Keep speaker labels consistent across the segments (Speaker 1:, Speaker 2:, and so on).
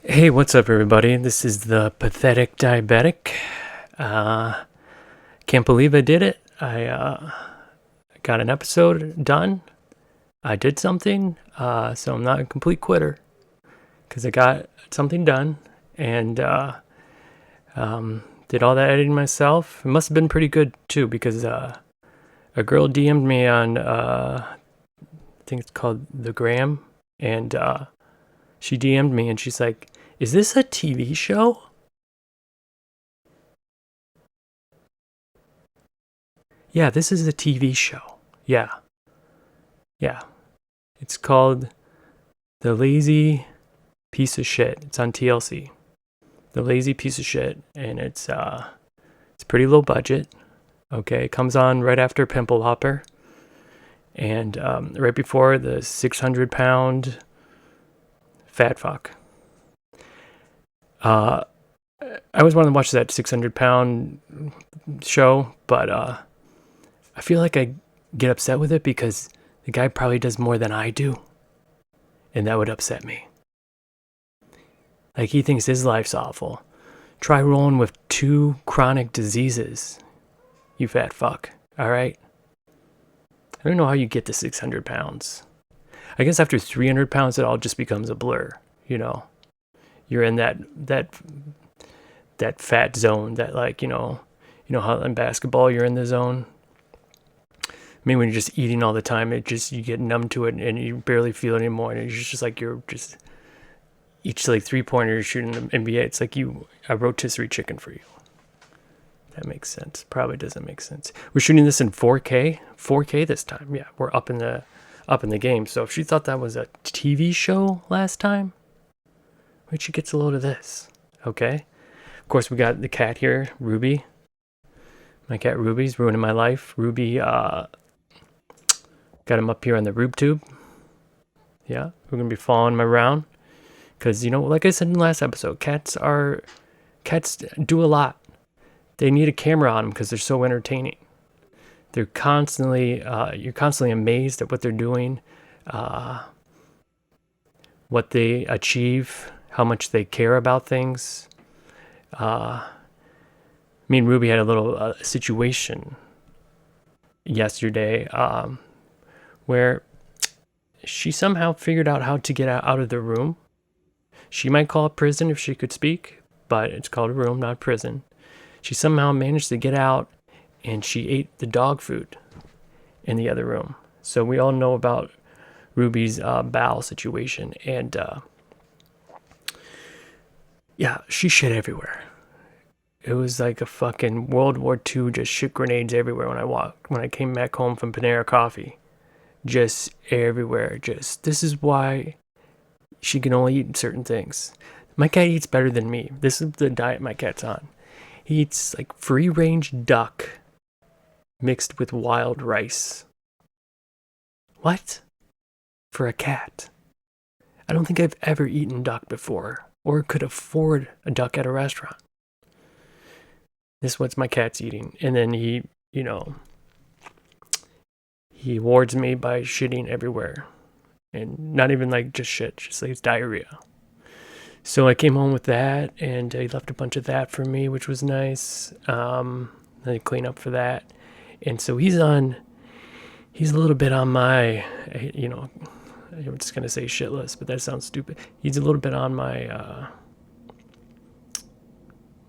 Speaker 1: Hey, what's up, everybody? This is the Pathetic Diabetic. Can't believe I did it. I got an episode done. I did something, so I'm not a complete quitter because I got something done and did all that editing myself. It must have been pretty good too because a girl DM'd me on I think it's called the Gram, and she DM'd me and she's like, "Is this a TV show?" Yeah, this is a TV show. Yeah. It's called The Lazy Piece of Shit. It's on TLC. The Lazy Piece of Shit, and it's pretty low budget. Okay, it comes on right after Pimple Hopper, and right before the 600-pound fat fuck. I always wanted to watch that 600-pound show, but I feel like I get upset with it because the guy probably does more than I do, and that would upset me. Like, he thinks his life's awful. Try rolling with 2 chronic diseases, you fat fuck, alright? I don't know how you get to 600 pounds. I guess after 300 pounds, it all just becomes a blur, you know? You're in that fat zone that, like, you know how in basketball you're in the zone? I mean, when you're just eating all the time, you get numb to it and you barely feel it anymore. And it's just like you're just each like 3-pointer shooting the NBA. It's like I rotisserie chicken for you. That makes sense. Probably doesn't make sense. We're shooting this in 4K. 4K this time. Yeah, we're up in the game. So if she thought that was a TV show last time, wait, she gets a load of this. Okay. Of course, we got the cat here, Ruby. My cat Ruby's ruining my life. Ruby, got him up here on the Rube tube. Yeah, we're gonna be following him around because, like I said in the last episode, cats do a lot. They need a camera on them because they're so entertaining. They're constantly, you're constantly amazed at what they're doing, what they achieve, how much they care about things. Me and Ruby had a little situation yesterday where she somehow figured out how to get out of the room. She might call it prison if she could speak, but it's called a room, not prison. She somehow managed to get out, and she ate the dog food in the other room. So we all know about Ruby's bowel situation, and yeah, she shit everywhere. It was like a fucking World War II, just shit grenades everywhere when I came back home from Panera Coffee. Just everywhere. This is why she can only eat certain things. My cat eats better than me. This is the diet my cat's on. He eats like free-range duck mixed with wild rice. What? For a cat? I don't think I've ever eaten duck before or could afford a duck at a restaurant. This is what my cat's eating. And then he wards me by shitting everywhere. And not even like just shit, just like it's diarrhea. So I came home with that, and he left a bunch of that for me, which was nice. I clean up for that. And so he's a little bit on my, I'm just going to say shitless, but that sounds stupid. He's a little bit on my,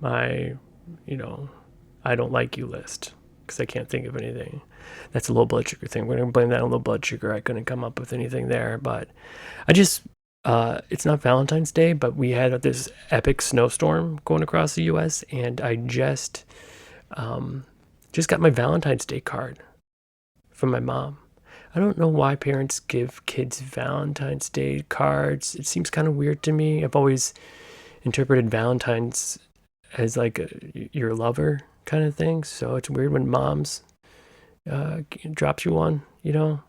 Speaker 1: I don't like you list, because I can't think of anything. That's a low blood sugar thing. We're going to blame that on low blood sugar. I couldn't come up with anything there, but it's not Valentine's Day, but we had this epic snowstorm going across the U.S., and I just got my Valentine's Day card from my mom. I don't know why parents give kids Valentine's Day cards. It seems kind of weird to me. I've always interpreted Valentine's as like your lover kind of thing. So it's weird when mom's drops you one, a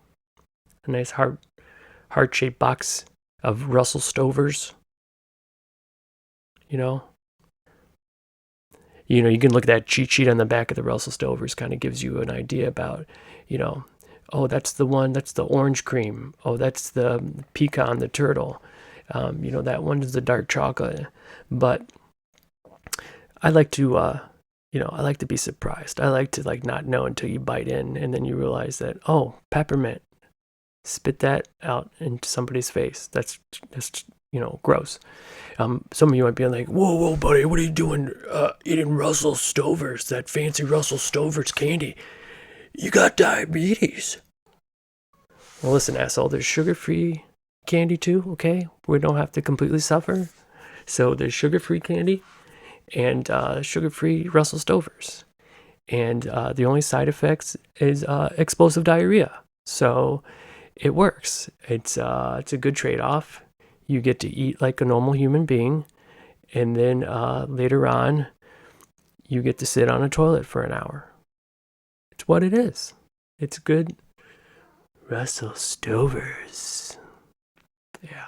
Speaker 1: nice heart-shaped box of Russell Stovers. You can look at that cheat sheet on the back of the Russell Stovers, kind of gives you an idea about, Oh, that's the one. That's the orange cream. Oh, that's the pecan, the turtle. That one is the dark chocolate. But I like to, I like to be surprised. I like to like not know until you bite in, and then you realize that, oh, peppermint. Spit that out into somebody's face. That's gross. Some of you might be like, whoa, buddy, what are you doing? Eating Russell Stover's, that fancy Russell Stover's candy. You got diabetes. Well, listen, asshole, there's sugar-free candy too, okay? We don't have to completely suffer. So there's sugar-free candy and sugar-free Russell Stover's. And the only side effects is explosive diarrhea. So it works. It's a good trade-off. You get to eat like a normal human being, and then later on, you get to sit on a toilet for an hour. It's what it is. It's good. Russell Stover's. Yeah.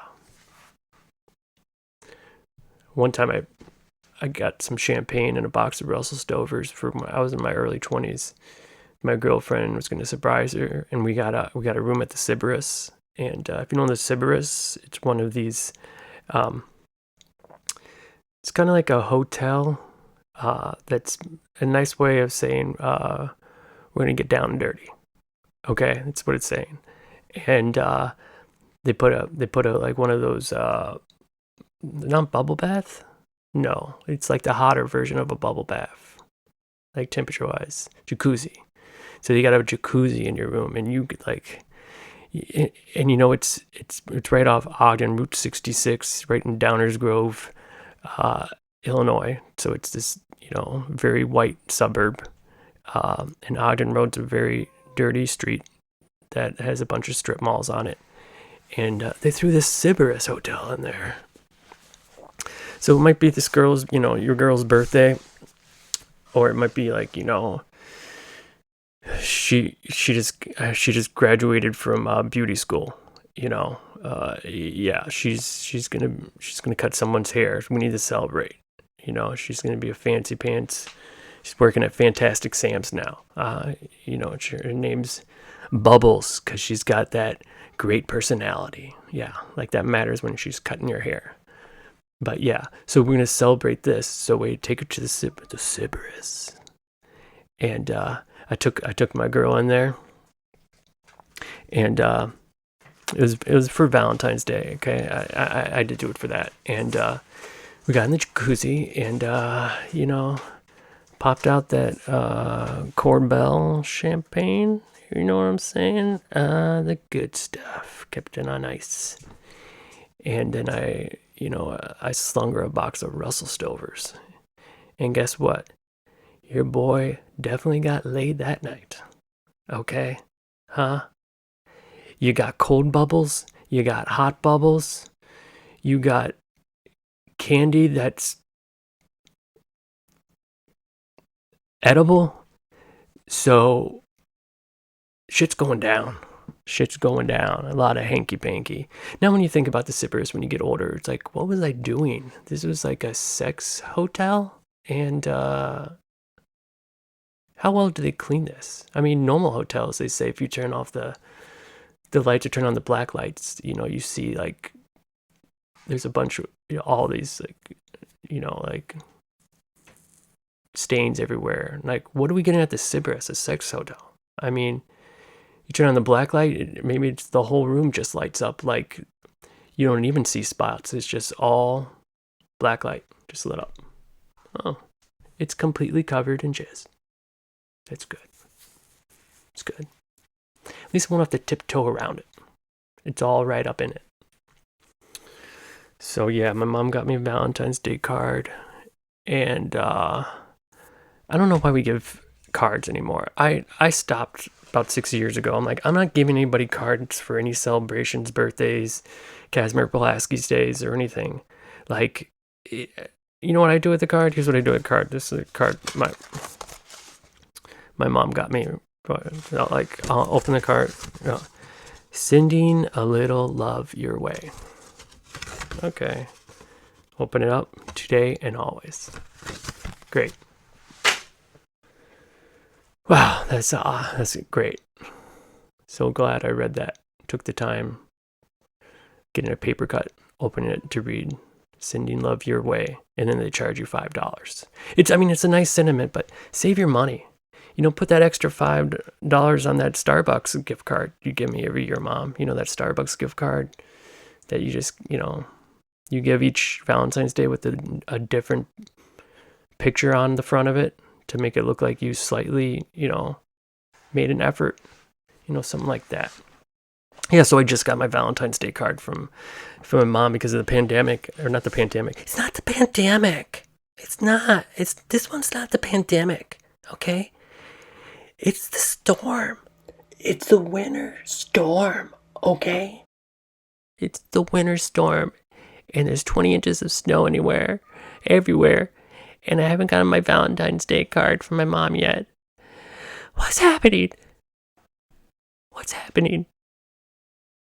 Speaker 1: One time I got some champagne and a box of Russell Stover's I was in my early 20s. My girlfriend was going to surprise her, and we got a room at the Sybaris. And if you know the Sybaris, it's one of these. It's kind of like a hotel. That's a nice way of saying we're gonna get down and dirty. Okay, that's what it's saying. And they put a like one of those not bubble bath. No, it's like the hotter version of a bubble bath, like temperature wise, jacuzzi. So you got a jacuzzi in your room, and you could like, and it's right off Ogden Route 66, right in Downers Grove, Illinois. So it's this very white suburb, and Ogden Road's a very dirty street that has a bunch of strip malls on it. And they threw this Sybaris hotel in there. So it might be this girl's, your girl's birthday, or it might be like, she just graduated from beauty school. Yeah, she's gonna cut someone's hair. We need to celebrate. She's gonna be a fancy pants. She's working at Fantastic Sam's now. Her name's Bubbles, because she's got that great personality. Yeah, like that matters when she's cutting your hair. But yeah, so we're gonna celebrate this. So we take her to the Sybaris, and I took my girl in there, and it was for Valentine's Day. Okay, I had to do it for that, and we got in the jacuzzi, and popped out that Corbel champagne. You know what I'm saying? The good stuff. Kept it on ice, and then I slung her a box of Russell Stover's, and guess what? Your boy definitely got laid that night. Okay? Huh? You got cold bubbles. You got hot bubbles. You got candy that's edible. So, shit's going down. Shit's going down. A lot of hanky-panky. Now, when you think about the Sybaris when you get older, it's like, what was I doing? This was like a sex hotel? And, how well do they clean this? I mean, normal hotels, they say if you turn off the lights or turn on the black lights, you see like there's a bunch of all these like stains everywhere. Like, what are we getting at the Sybaris, a sex hotel? I mean, you turn on the black light, maybe it's the whole room just lights up. Like, you don't even see spots. It's just all black light, just lit up. Oh, it's completely covered in jizz. It's good. It's good. At least I won't have to tiptoe around it. It's all right up in it. So yeah, my mom got me a Valentine's Day card, and I don't know why we give cards anymore. I stopped about 6 years ago. I'm like, I'm not giving anybody cards for any celebrations, birthdays, Casimir Pulaski's days, or anything. Like, you know what I do with the card? Here's what I do with the card. This is a card my mom got me. Like, I'll open the card. Sending a little love your way. Okay. Open it up today and always. Great. Wow, that's great. So glad I read that. Took the time, getting a paper cut, opening it to read, sending love your way, and then they charge you $5. It's a nice sentiment, but save your money. Put that extra $5 on that Starbucks gift card you give me every year, Mom. That Starbucks gift card that you just, you give each Valentine's Day with a different picture on the front of it to make it look like you slightly, made an effort, something like that. Yeah, so I just got my Valentine's Day card from my mom because of the pandemic, or not the pandemic. It's not the pandemic. It's not. This one's not the pandemic, okay? It's the storm. It's the winter storm, okay? It's the winter storm, and there's 20 inches of snow everywhere, and I haven't gotten my Valentine's Day card from my mom yet. What's happening?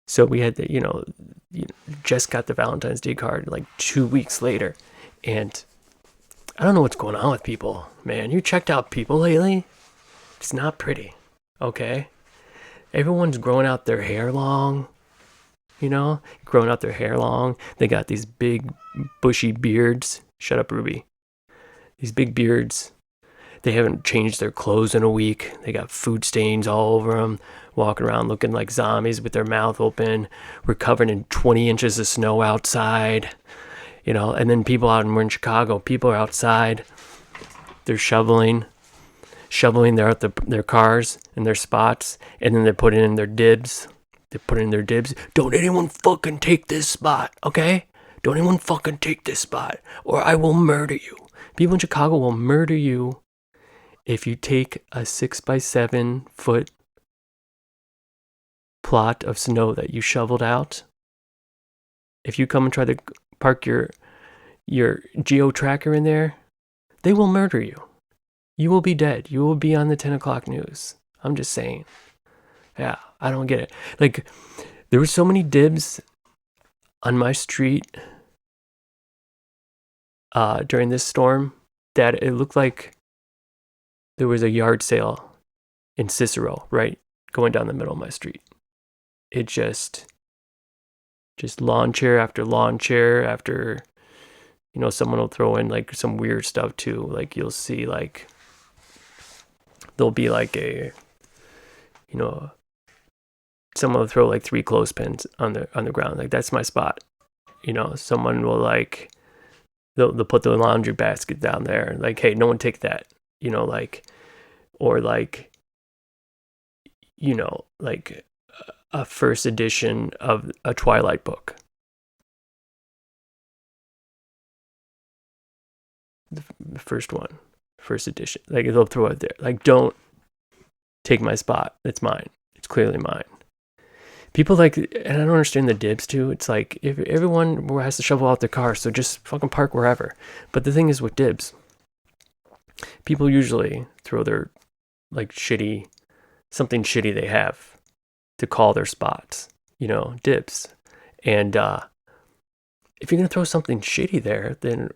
Speaker 1: So we had just got the Valentine's Day card like 2 weeks later, and I don't know what's going on with people, man. You checked out people lately? It's not pretty, okay? Everyone's growing out their hair long, They got these big bushy beards. Shut up, Ruby. These big beards. They haven't changed their clothes in a week. They got food stains all over them, walking around looking like zombies with their mouth open. We're covered in 20 inches of snow outside, and then we're in Chicago, people are outside. They're shoveling their cars and their spots, and then they're putting in their dibs. Don't anyone fucking take this spot, okay? Don't anyone fucking take this spot, or I will murder you. People in Chicago will murder you if you take a 6x7 foot plot of snow that you shoveled out. If you come and try to park your geo tracker in there, they will murder you. You will be dead. You will be on the 10 o'clock news. I'm just saying. Yeah, I don't get it. Like, there were so many dibs on my street during this storm that it looked like there was a yard sale in Cicero, right? Going down the middle of my street. It just lawn chair after lawn chair after, someone will throw in like some weird stuff too. Like you'll see like, there'll be like someone will throw like 3 clothespins on the ground. Like that's my spot. Someone will like, they'll put the laundry basket down there. Like, hey, no one take that. Or like a first edition of a Twilight book. The first edition. Like they'll throw it there. Like, don't take my spot. It's mine. It's clearly mine. People and I don't understand the dibs too. It's like if everyone has to shovel out their car, so just fucking park wherever. But the thing is with dibs, people usually throw their something shitty they have to call their spots, dibs. And if you're going to throw something shitty there, then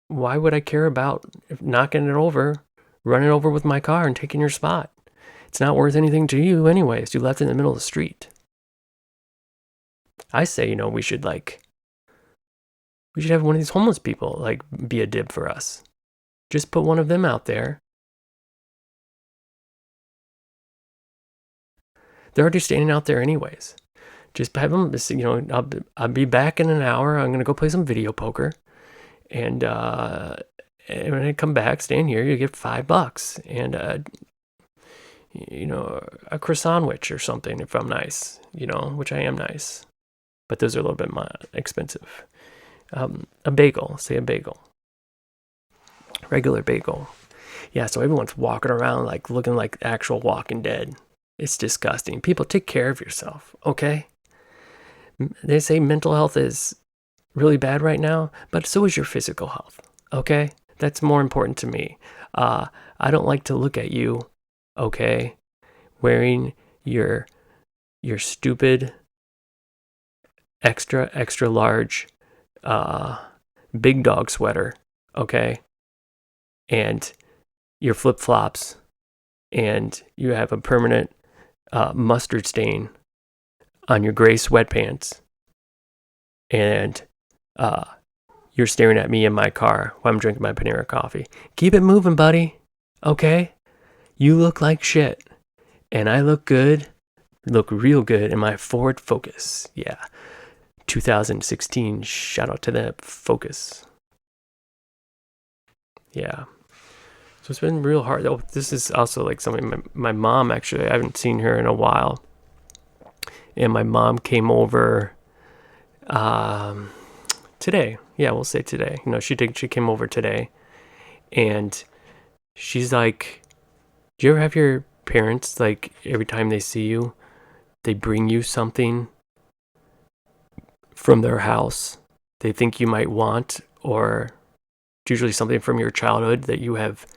Speaker 1: why would I care about knocking it over, running over with my car and taking your spot? It's not worth anything to you anyways. You left it in the middle of the street. I say, we should have one of these homeless people be a dib for us. Just put one of them out there. They're already standing out there anyways. Just have them, I'll be back in an hour. I'm going to go play some video poker. And when I come back, stand here, you get $5 and, a croissant or something if I'm nice, which I am nice. But those are a little bit more expensive. A bagel, say a bagel. Regular bagel. Yeah, so everyone's walking around looking like actual Walking Dead. It's disgusting. People, take care of yourself, okay? They say mental health is really bad right now, but so is your physical health, okay? That's more important to me. I don't like to look at you, okay, wearing your stupid extra large big dog sweater, okay? And your flip-flops, and you have a permanent mustard stain on your gray sweatpants, and you're staring at me in my car while I'm drinking my Panera coffee. Keep it moving, buddy. Okay? You look like shit. And I look good. Look real good in my Ford Focus. Yeah. 2016. Shout out to the Focus. Yeah. So it's been real hard. Oh, this is also like something my mom, actually, I haven't seen her in a while. And my mom came over today. Yeah, we'll say today. She came over today. And she's like, do you ever have your parents, like, every time they see you, they bring you something from their house they think you might want, or it's usually something from your childhood that you have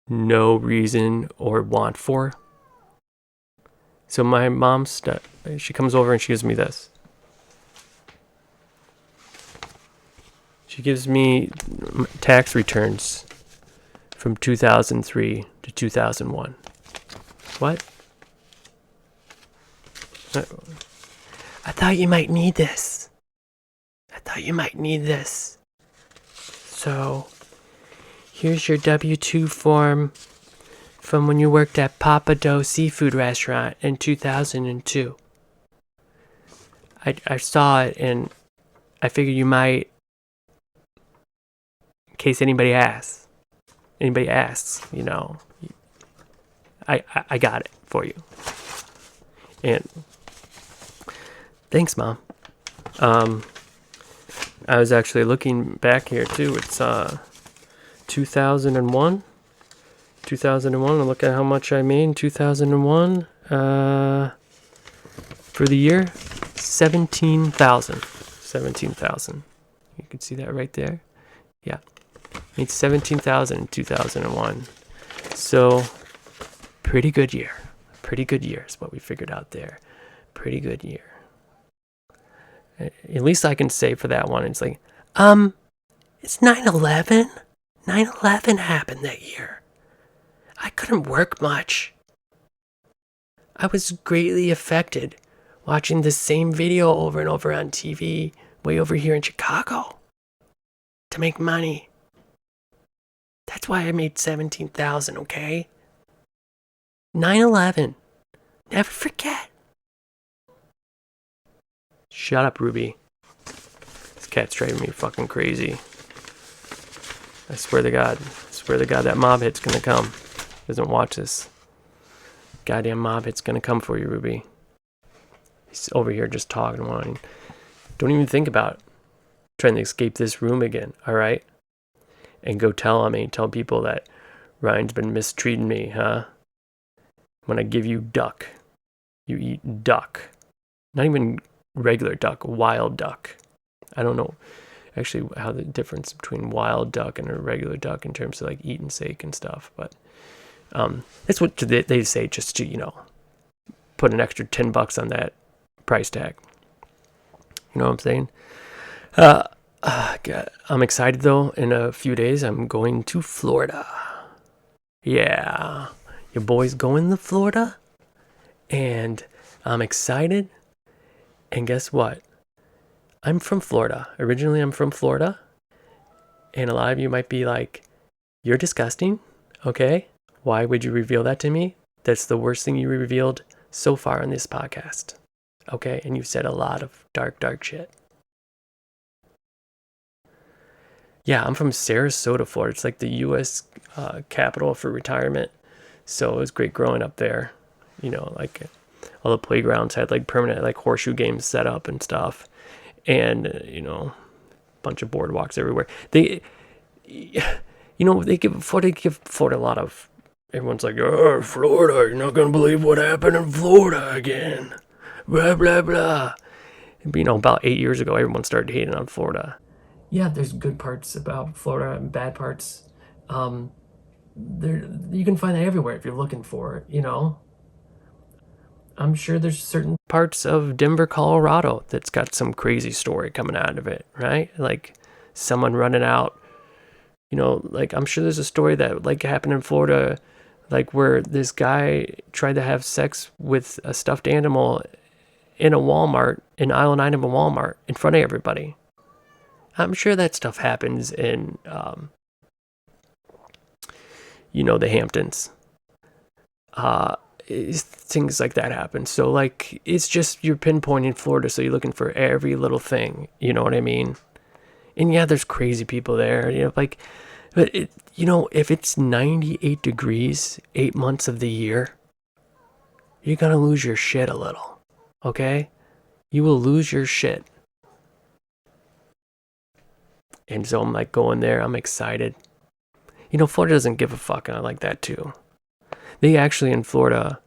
Speaker 1: no reason or want for? So my mom, she comes over and she gives me this. She gives me tax returns from 2003 to 2001. What? I thought you might need this. So, here's your W-2 form from when you worked at Papa Dough Seafood Restaurant in 2002. I saw it and I figured you might, in case anybody asks, I got it for you. And thanks, Mom. I was actually looking back here too. It's 2001. And look at how much I made in 2001. For the year, 17,000. 17,000. You can see that right there. Yeah, made 17,000 in 2001. So, pretty good year. Pretty good year is what we figured out there. Pretty good year. At least I can say for that one, it's like, it's 9/11. 9/11 happened that year. I couldn't work much. I was greatly affected watching the same video over and over on TV way over here in Chicago to make money. That's why I made 17,000, okay? 9/11. Never forget. Shut up, Ruby. This cat's driving me fucking crazy. I swear to God, that mob hit's gonna come. Doesn't watch this. Goddamn mob hit's gonna come for you, Ruby. He's over here just talking and whining. Don't even think about trying to escape this room again, alright? And go tell people that Ryan's been mistreating me, huh? When I give you duck, you eat duck. Not even regular duck, wild duck. I don't know actually how the difference between wild duck and a regular duck in terms of like eating steak and stuff, but that's what they say, just to put an extra $10 on that price tag. You know what I'm saying? God, I'm excited though. In a few days I'm going to Florida. Yeah, your boy's going to Florida, and I'm excited. And guess what? I'm from Florida. Originally, I'm from Florida. And a lot of you might be like, you're disgusting. Okay. Why would you reveal that to me? That's the worst thing you revealed so far on this podcast. Okay. And you said a lot of dark, dark shit. Yeah, I'm from Sarasota, Florida. It's like the U.S. Capital for retirement. So it was great growing up there. Like all the playgrounds had like permanent like horseshoe games set up and stuff. And, a bunch of boardwalks everywhere. They give Florida a lot of, everyone's like, oh, Florida, you're not going to believe what happened in Florida again. Blah, blah, blah. About 8 years ago, everyone started hating on Florida. Yeah, there's good parts about Florida and bad parts. You can find that everywhere if you're looking for it, I'm sure there's certain parts of Denver, Colorado that's got some crazy story coming out of it, right? Like someone running out, like I'm sure there's a story that like happened in Florida, Like where this guy tried to have sex with a stuffed animal in a Walmart, in aisle 9 of a Walmart, in front of everybody. I'm sure that stuff happens in, the Hamptons. Things like that happen. So, like, it's just you're pinpointing Florida, so you're looking for every little thing. You know what I mean? And yeah, there's crazy people there. Like, but if it's 98 degrees 8 months of the year, you're gonna lose your shit a little. Okay? You will lose your shit. And so I'm like going there. I'm excited. Florida doesn't give a fuck, and I like that too. They actually in Florida,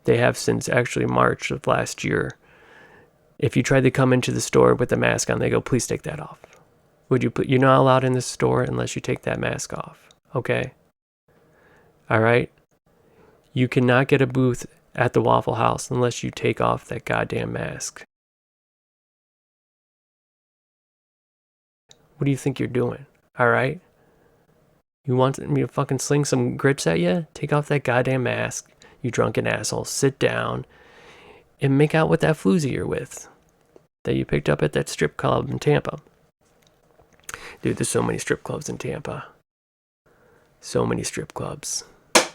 Speaker 1: they have since actually March of last year. If you try to come into the store with the mask on, they go, please take that off. You're not allowed in the store unless you take that mask off. Okay? All right? You cannot get a booth at the Waffle House unless you take off that goddamn mask. What do you think you're doing? All right? You want me to fucking sling some grits at you? Take off that goddamn mask, you drunken asshole. Sit down and make out with that floozy you're with that you picked up at that strip club in Tampa. Dude, there's so many strip clubs in Tampa. So many strip clubs.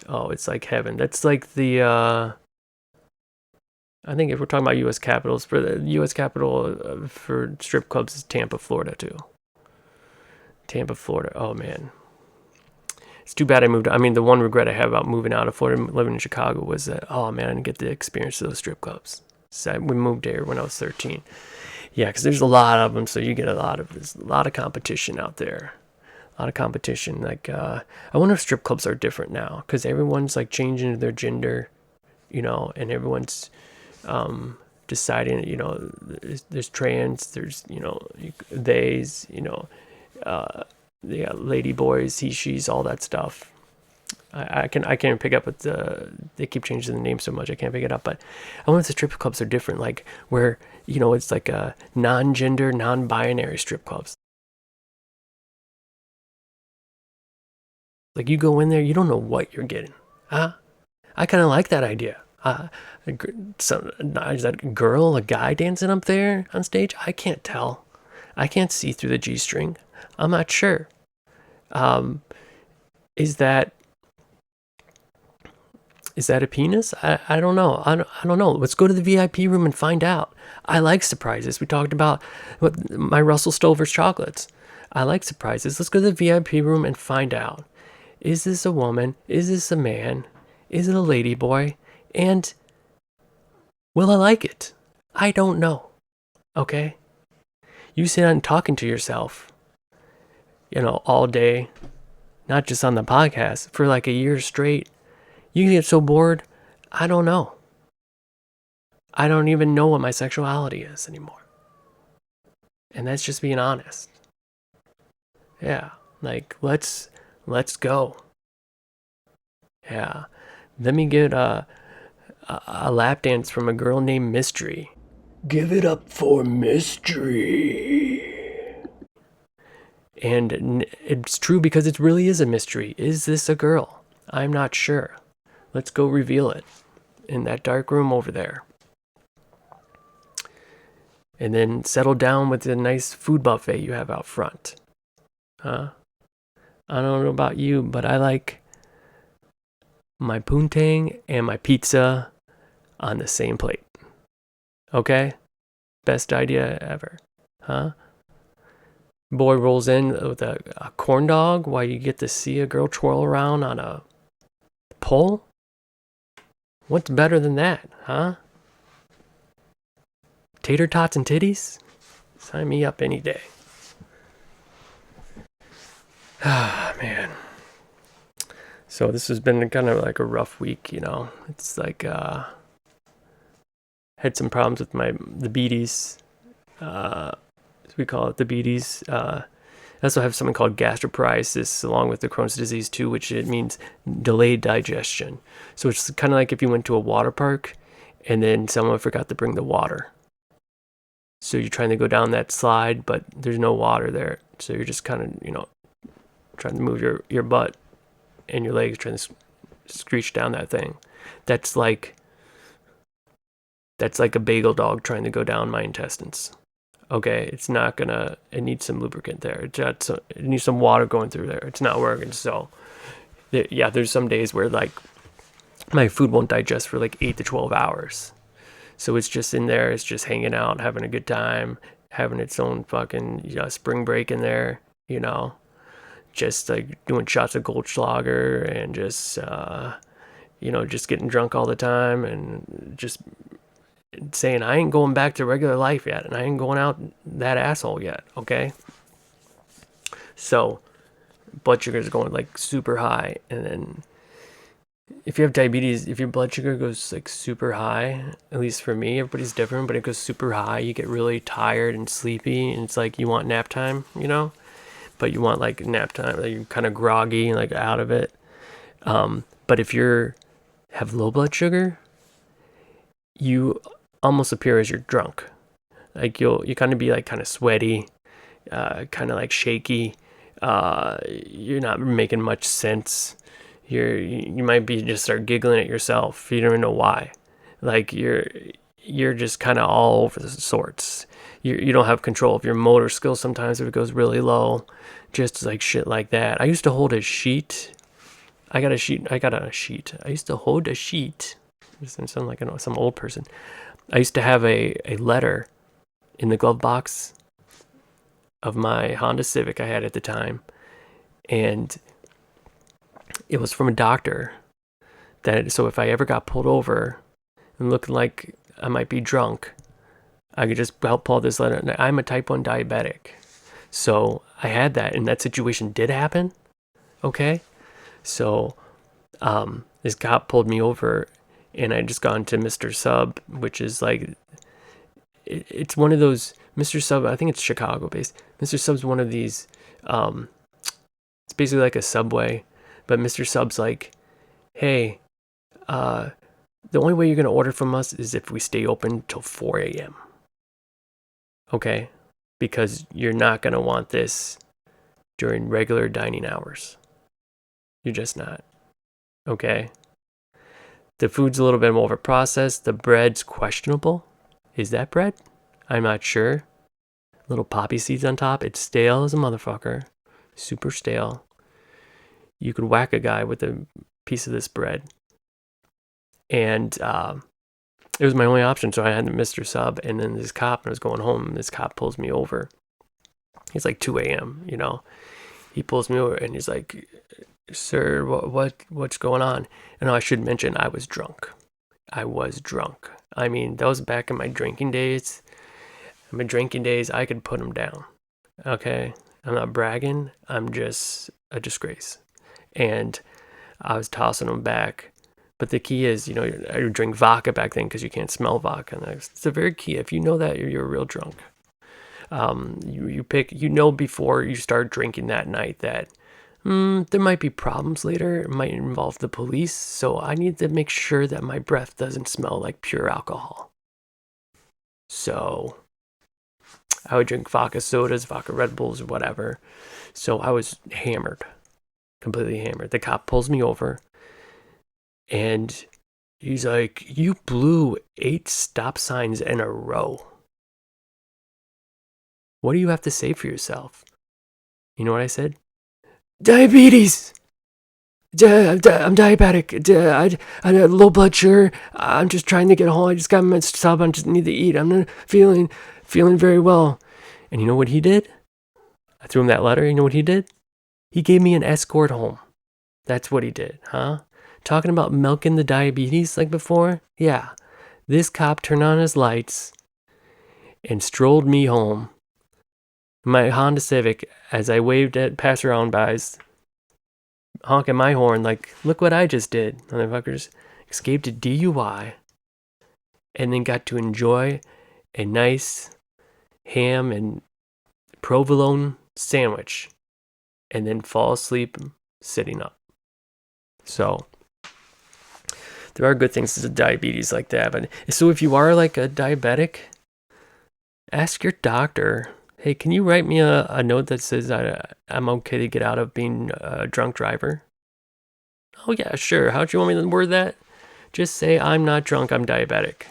Speaker 1: Oh, it's like heaven. That's like the, I think if we're talking about U.S. capitals, for the U.S. capital for strip clubs is Tampa, Florida, too. Tampa, Florida. Oh, man. It's too bad I moved. I mean, the one regret I have about moving out of Florida, living in Chicago, was that, oh, man, I didn't get the experience of those strip clubs. So we moved there when I was 13. Yeah, because there's a lot of them, so you get a lot of competition out there. A lot of competition. Like, I wonder if strip clubs are different now, because everyone's like changing their gender, and everyone's deciding, there's trans, there's, theys, lady boys, he, she's, all that stuff. I can't pick up with they keep changing the name so much I can't pick it up. But I wonder if the strip clubs are different, like where it's like a non-gender, non-binary strip clubs. Like you go in there, you don't know what you're getting. I kind of like that idea. Is that a girl, a guy dancing up there on stage? I can't tell. I can't see through the G-string. I'm not sure. Is that a penis? I don't know. I don't know. Let's go to the VIP room and find out. I like surprises. We talked about my Russell Stover's chocolates. I like surprises. Let's go to the VIP room and find out. Is this a woman? Is this a man? Is it a lady boy? And will I like it? I don't know. Okay? You sit on talking to yourself, all day, not just on the podcast, for like a year straight. You get so bored, I don't know. I don't even know what my sexuality is anymore. And that's just being honest. Yeah, like let's go. Yeah. Let me get a lap dance from a girl named Mystery. Give it up for Mystery. And it's true because it really is a mystery. Is this a girl? I'm not sure. Let's go reveal it in that dark room over there. And then settle down with the nice food buffet you have out front. I don't know about you, but I like my poontang and my pizza on the same plate. Okay? Best idea ever. Huh? Boy rolls in with a corn dog while you get to see a girl twirl around on a pole. What's better than that, huh? Tater tots and titties? Sign me up any day. Ah, man. So this has been kind of like a rough week, It's like, had some problems with the beaties. We call it the beaties. I also have something called gastroparesis along with the Crohn's disease too, which it means delayed digestion. So it's kind of like if you went to a water park and then someone forgot to bring the water. So you're trying to go down that slide, but there's no water there. So you're just kind of, trying to move your butt and your legs, trying to screech down that thing. That's like a bagel dog trying to go down my intestines. Okay, it's not gonna. It needs some lubricant there. It needs some water going through there. It's not working. So, yeah, there's some days where like my food won't digest for like 8 to 12 hours. So it's just in there. It's just hanging out, having a good time, having its own fucking spring break in there. Just like doing shots of Goldschlager and just just getting drunk all the time and just saying I ain't going back to regular life yet, and I ain't going out that asshole yet. Okay. So blood sugar is going like super high, and then if you have diabetes, if your blood sugar goes like super high, at least for me, everybody's different, but it goes super high, you get really tired and sleepy, and it's like you want nap time, but you want like nap time, like you're kind of groggy and like out of it. But if you have low blood sugar, you almost appear as you're drunk. Like you kind of be like kind of sweaty, kind of like shaky. You're not making much sense. You might be just start giggling at yourself. You don't even know why. Like you're just kind of all over the sorts. You don't have control of your motor skills sometimes if it goes really low. Just like shit like that. I used to hold a sheet. I got a sheet. I used to hold a sheet. This sounds like some old person. I used to have a letter in the glove box of my Honda Civic I had at the time. And it was from a doctor so if I ever got pulled over and looking like I might be drunk, I could just help pull this letter. I'm a type 1 diabetic. So I had that, and that situation did happen. Okay. So this cop pulled me over, and I just got into Mr. Sub, which is like, it's one of those, Mr. Sub, I think it's Chicago based. Mr. Sub's one of these, it's basically like a Subway, but Mr. Sub's like, hey, the only way you're going to order from us is if we stay open till 4 a.m. Okay? Because you're not going to want this during regular dining hours. You're just not. Okay? The food's a little bit more processed. The bread's questionable. Is that bread? I'm not sure. Little poppy seeds on top. It's stale as a motherfucker. Super stale. You could whack a guy with a piece of this bread. And it was my only option, so I had the Mr. Sub, and then this cop, and I was going home, and this cop pulls me over. It's like 2 a.m., He pulls me over, and he's like, sir, what's going on? And I should mention, I was drunk. I mean, that was back in my drinking days. In my drinking days, I could put them down, okay? I'm not bragging. I'm just a disgrace. And I was tossing them back. But the key is, I would drink vodka back then because you can't smell vodka. And it's a very key. If you know that, you're real drunk. You pick, before you start drinking that night that there might be problems later. It might involve the police. So I need to make sure that my breath doesn't smell like pure alcohol. So I would drink vodka sodas, vodka Red Bulls, or whatever. So I was hammered, completely hammered. The cop pulls me over. And he's like, you blew 8 stop signs in a row. What do you have to say for yourself? You know what I said? Diabetes! I'm diabetic. I have low blood sugar. I'm just trying to get home. I just got my sub. I just need to eat. I'm not feeling very well. And you know what he did? I threw him that letter. You know what he did? He gave me an escort home. That's what he did, huh? Talking about milking the diabetes like before? Yeah. This cop turned on his lights and strolled me home. My Honda Civic, as I waved at passersby, honking my horn like, look what I just did. Motherfuckers escaped a DUI and then got to enjoy a nice ham and provolone sandwich and then fall asleep sitting up. So there are good things to diabetes like that. But so if you are like a diabetic, ask your doctor, hey, can you write me a note that says I'm okay to get out of being a drunk driver? Oh yeah, sure. How'd you want me to word that? Just say, I'm not drunk, I'm diabetic.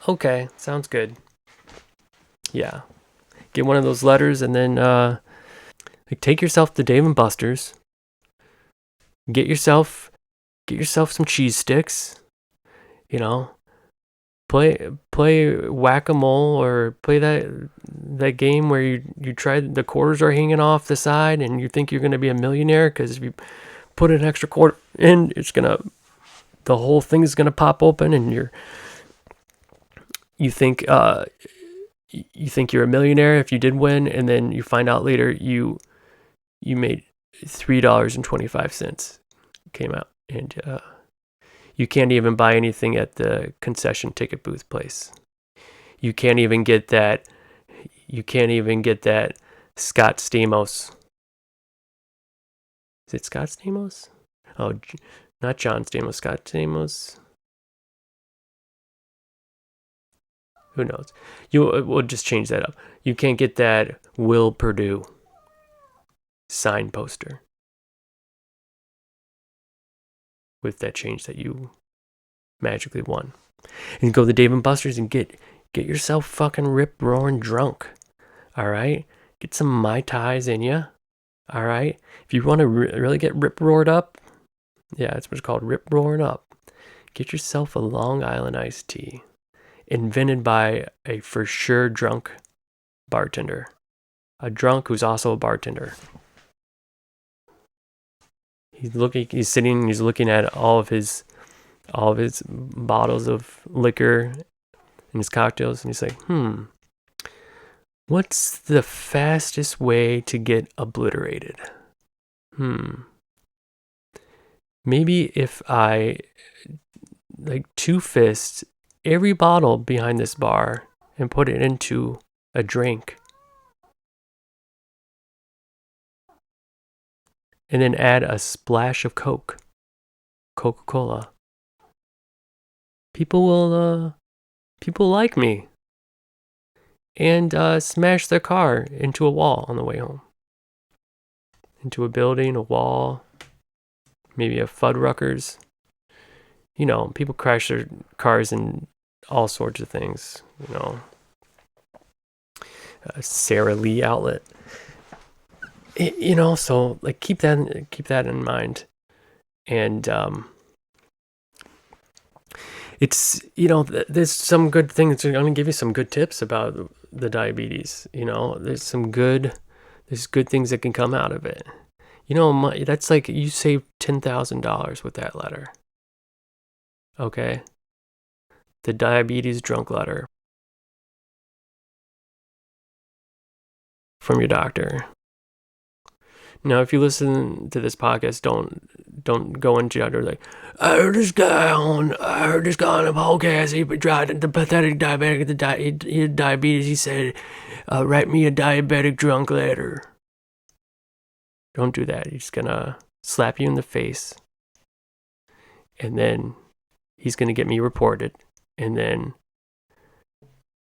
Speaker 1: Okay, sounds good. Yeah. Get one of those letters and then take yourself to Dave and Buster's. Get yourself some cheese sticks. You know, play whack-a-mole, or play that game where you try, the quarters are hanging off the side and you think you're going to be a millionaire because if you put an extra quarter in, the whole thing is going to pop open, and you think you're a millionaire if you did win, and then you find out later you made $3.25 came out, and you can't even buy anything at the concession ticket booth place. You can't even get that Scott Stamos. Is it Scott Stamos? Oh, not John Stamos, Scott Stamos. Who knows? We'll just change that up. You can't get that Will Purdue sign poster with that change that you magically won. And go to Dave and Buster's and get yourself fucking rip roaring drunk. All right? Get some Mai Tais in you. All right? If you want to really get rip roared up, yeah, that's what it's called, rip roaring up. Get yourself a Long Island iced tea, invented by a for sure drunk bartender. A drunk who's also a bartender. He's looking at all of his bottles of liquor and his cocktails, and he's like, what's the fastest way to get obliterated? Maybe if I two fist every bottle behind this bar and put it into a drink, and then add a splash of Coca-Cola. People like me, and smash their car into a wall on the way home. Into a building, a wall, maybe a Fuddruckers. People crash their cars in all sorts of things. A Sara Lee outlet. So keep that in mind. And it's there's some good things. I'm gonna give you some good tips about the diabetes. There's good things that can come out of it. That's like you saved $10,000 with that letter. Okay, the diabetes drunk letter from your doctor. Now, if you listen to this podcast, don't go into it like, I heard this guy on a podcast. He tried the pathetic diabetic. He had diabetes. He said, "Write me a diabetic drunk letter." Don't do that. He's gonna slap you in the face, and then he's gonna get me reported, and then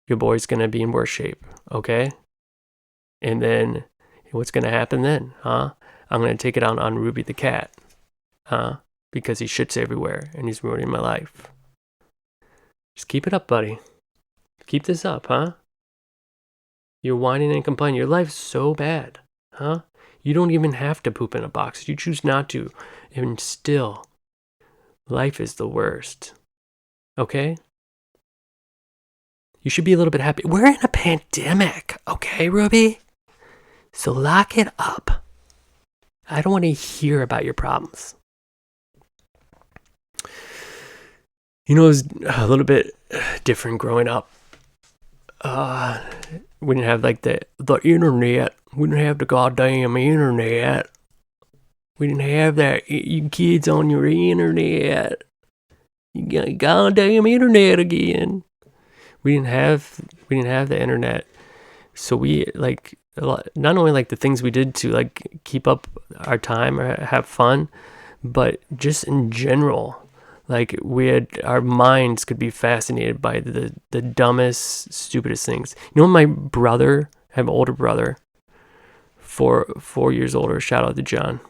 Speaker 1: your boy's gonna be in worse shape. Okay, and then. What's going to happen then, huh? I'm going to take it out on Ruby the cat, huh? Because he shits everywhere and he's ruining my life. Just keep it up, buddy. Keep this up, huh? You're whining and complaining. Your life's so bad, huh? You don't even have to poop in a box. You choose not to. And still, life is the worst. Okay? You should be a little bit happy. We're in a pandemic, okay, Ruby? So lock it up. I don't want to hear about your problems. It was a little bit different growing up. We didn't have the internet. We didn't have the goddamn internet. We didn't have that. You kids on your internet. You got goddamn internet again. We didn't have the internet. So we not only the things we did to keep up our time or have fun, but just in general, our minds could be fascinated by the dumbest, stupidest things. My brother, I have an older brother, 4 years older. Shout out to John.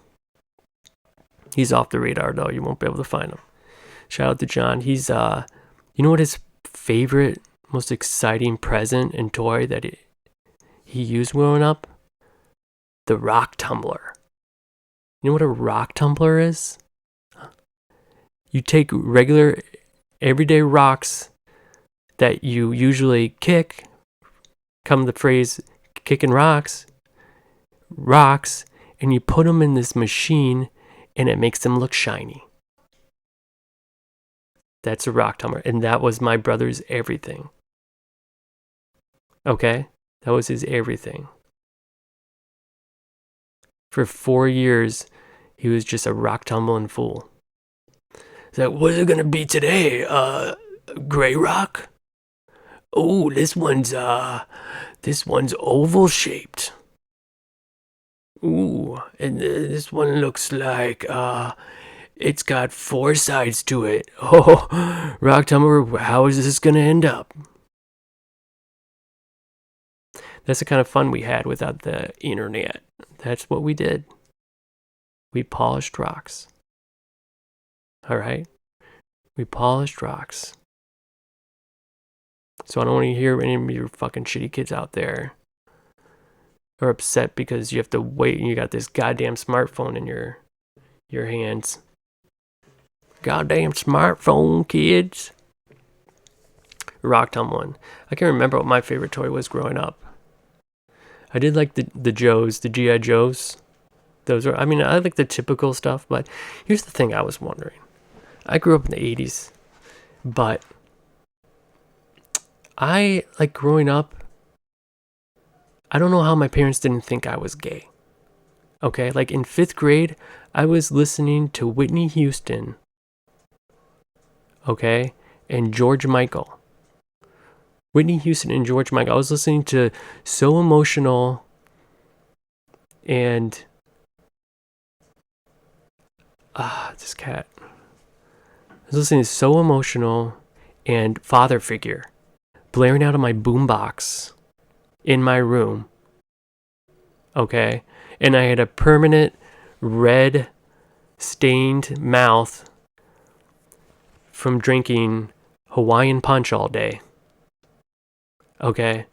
Speaker 1: He's off the radar though. You won't be able to find him. Shout out to John. He's you know what his favorite, most exciting present and toy that he used growing up? The rock tumbler. You know what a rock tumbler is? You take regular, everyday rocks that you usually kick, come the phrase kicking rocks, and you put them in this machine and it makes them look shiny. That's a rock tumbler. And that was my brother's everything. Okay? That was his everything. For 4 years, he was just a rock tumbling fool. He's like, what's it gonna be today? Gray rock? Oh, this one's oval shaped. Ooh, and this one looks like it's got 4 sides to it. Oh, rock tumbler, how is this gonna end up? That's the kind of fun we had without the internet. That's what we did. We polished rocks. All right? We polished rocks. So I don't want to hear any of your fucking shitty kids out there are upset because you have to wait and you got this goddamn smartphone in your hands. Goddamn smartphone, kids. Rock tumbling. I can't remember what my favorite toy was growing up. I did like the Joes, the G.I. Joes. Those are, I mean, I like the typical stuff, but here's the thing I was wondering. I grew up in the 80s, but I, like growing up, I don't know how my parents didn't think I was gay. Okay, like in 5th grade, I was listening to Whitney Houston, okay, and George Michael. Whitney Houston and George Michael. I was listening to So Emotional and this cat. I was listening to So Emotional and Father Figure blaring out of my boombox in my room. Okay? And I had a permanent red stained mouth from drinking Hawaiian punch all day. Okay?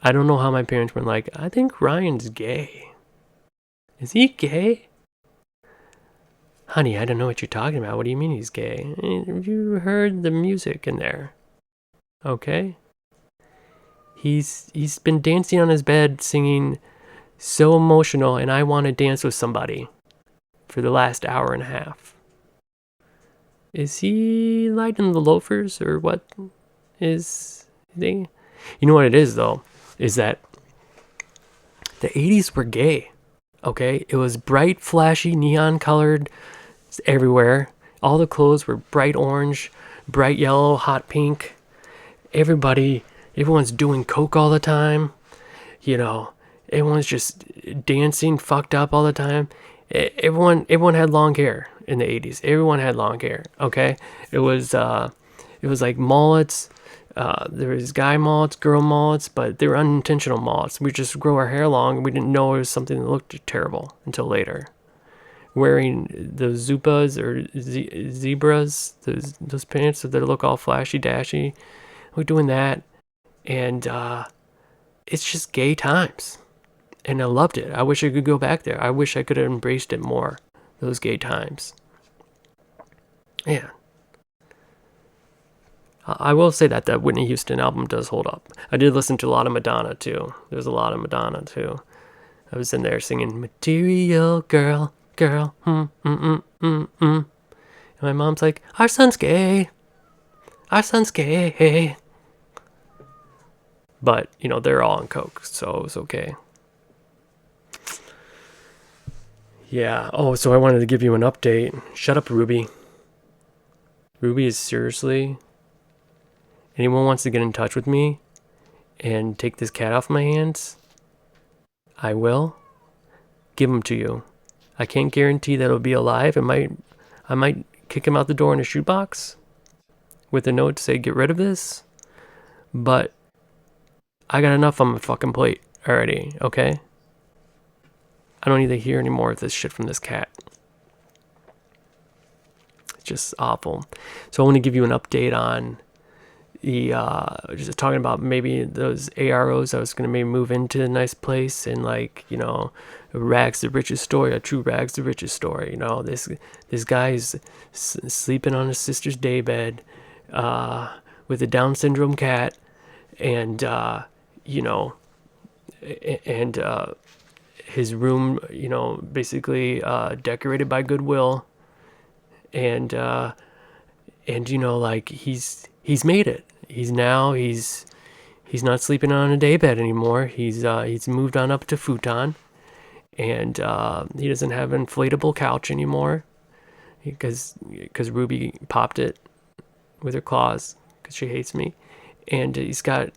Speaker 1: I don't know how my parents were like, I think Ryan's gay. Is he gay? Honey, I don't know what you're talking about. What do you mean he's gay? You heard the music in there. Okay? He's been dancing on his bed singing So Emotional and I Want to Dance with Somebody for the last hour and a half. Is he lighting the loafers or what is he? You know what it is though? Is that the 80s were gay. Okay? It was bright, flashy, neon colored everywhere. All the clothes were bright orange, bright yellow, hot pink. Everyone's doing coke all the time. You know, everyone's just dancing fucked up all the time. Everyone had long hair in the 80s. Everyone had long hair, okay? It was like mullets. There was guy mullets, girl mullets, but they were unintentional mullets. We just grow our hair long and we didn't know it was something that looked terrible until later. Wearing those Zupas or zebras, those pants that look all flashy dashy. We're doing that, and it's just gay times, and I loved it. I wish I could go back there. I wish I could have embraced it more, those gay times. Man, I will say that Whitney Houston album does hold up. I did listen to a lot of Madonna too. There's a lot of Madonna too. I was in there singing "Material Girl." And my mom's like, our son's gay. But, you know, they're all on coke, so it was okay. Yeah. Oh, so I wanted to give you an update. Shut up, Ruby. Ruby is seriously... Anyone wants to get in touch with me and take this cat off my hands, I will give him to you. I can't guarantee that it'll be alive. I might kick him out the door in a shoebox with a note to say, get rid of this. But I got enough on my fucking plate, already, okay? I don't need to hear any more of this shit from this cat. It's just awful. So I want to give you an update on the just talking about maybe those AROs. I was gonna maybe move into a nice place and, like, you know, rags to riches story, a true rags to riches story. You know, this guy is sleeping on his sister's daybed with a Down syndrome cat, and you know, and his room, you know, basically decorated by Goodwill, and you know, like, he's made it. He's not sleeping on a daybed anymore. He's moved on up to futon, and he doesn't have an inflatable couch anymore because Ruby popped it with her claws because she hates me, and he's got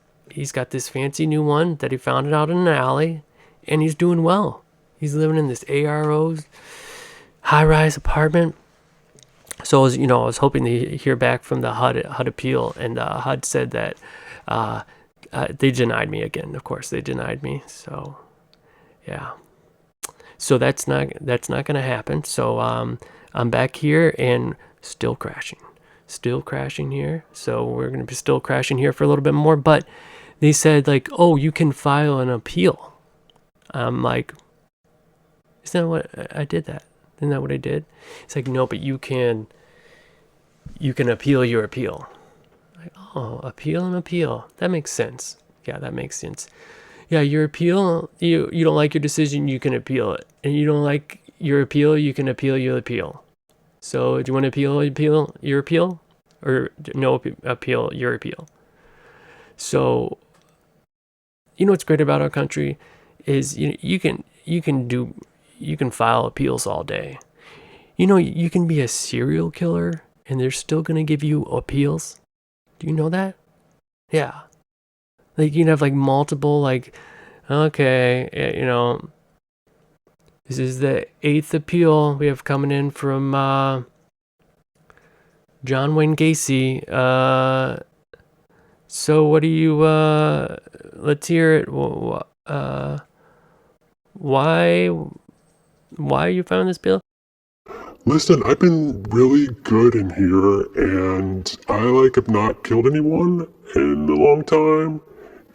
Speaker 1: this fancy new one that he found out in an alley, and he's doing well. He's living in this ARO high-rise apartment. So I was hoping to hear back from the HUD appeal, and HUD said that they denied me again. Of course, they denied me. So yeah, so that's not going to happen. So I'm back here and still crashing here. So we're going to be still crashing here for a little bit more. But they said, like, oh, you can file an appeal. I'm like, isn't that what I did? Isn't that what I did? It's like, no, but you can appeal your appeal. Like, oh, appeal and appeal. That makes sense. Yeah, that makes sense. Yeah, your appeal, you don't like your decision, you can appeal it. And you don't like your appeal, you can appeal your appeal. So do you want to appeal your appeal? Or no appeal your appeal? So, you know what's great about our country is you can file appeals all day. You know, you can be a serial killer and they're still going to give you appeals. Do you know that? Yeah. Like, you can have, like, multiple, like, okay, you know, this is the 8th appeal we have coming in from John Wayne Gacy. So what do you, let's hear it. Why you found this bill?
Speaker 2: Listen, I've been really good in here, and I, like, have not killed anyone in a long time,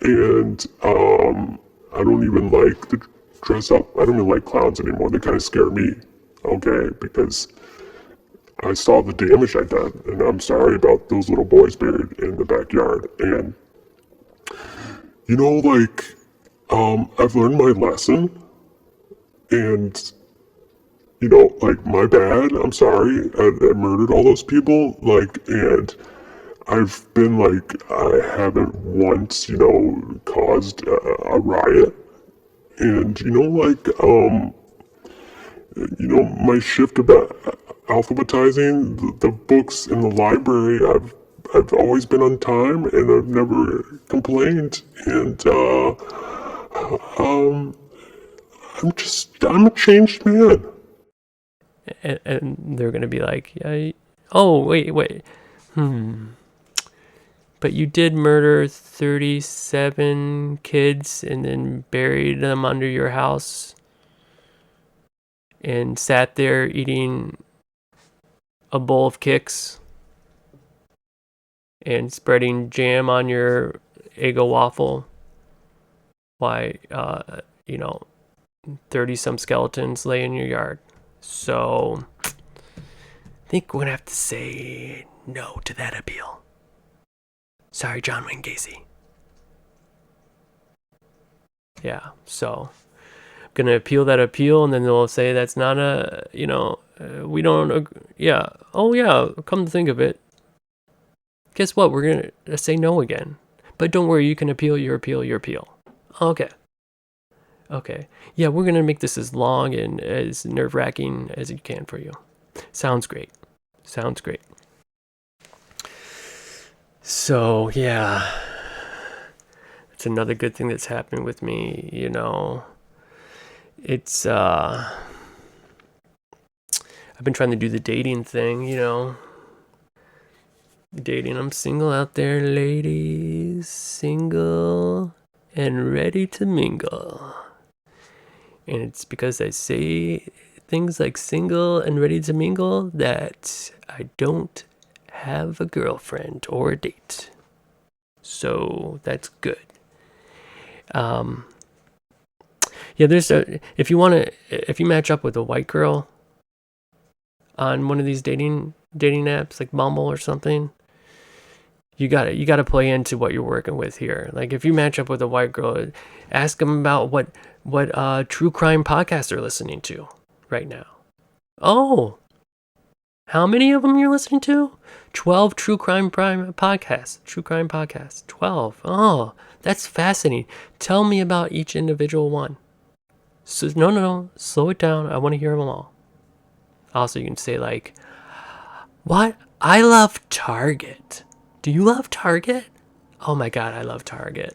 Speaker 2: and I don't even like to dress up. I don't even like clowns anymore. They kind of scare me, okay, because I saw the damage I did, and I'm sorry about those little boys buried in the backyard. And like, I've learned my lesson, and like, my bad. I'm sorry. I murdered all those people. Like, and I've been, like, I haven't once, caused a riot. And, like, my shift about alphabetizing the books in the library, I've always been on time and I've never complained. And, I'm a changed man.
Speaker 1: And they're going to be like, yeah, oh, wait. But you did murder 37 kids and then buried them under your house and sat there eating a bowl of Kix and spreading jam on your Eggo waffle. Why, 30 some skeletons lay in your yard. So I think we're going to have to say no to that appeal. Sorry, John Wayne Gacy. Yeah, so I'm going to appeal that appeal, and then they'll say that's not we don't agree. Yeah. Oh, yeah, come to think of it. Guess what? We're going to say no again. But don't worry, you can appeal your appeal. Okay. Yeah, we're going to make this as long and as nerve-wracking as you can for you. Sounds great. So, yeah. It's another good thing that's happened with me, It's, I've been trying to do the dating thing, Dating. I'm single out there, ladies. Single and ready to mingle. And it's because I say things like single and ready to mingle that I don't have a girlfriend or a date. So that's good. Yeah, if you match up with a white girl on one of these dating apps like Bumble or something, you gotta play into what you're working with here. Like if you match up with a white girl, ask them about what true crime podcasts they're listening to right now. Oh, how many of them you're listening to? 12 true crime podcasts. True crime podcasts. 12. Oh, that's fascinating. Tell me about each individual one. So no. Slow it down. I want to hear them all. Also, you can say like, what? I love Target. Do you love Target? Oh my God, I love Target.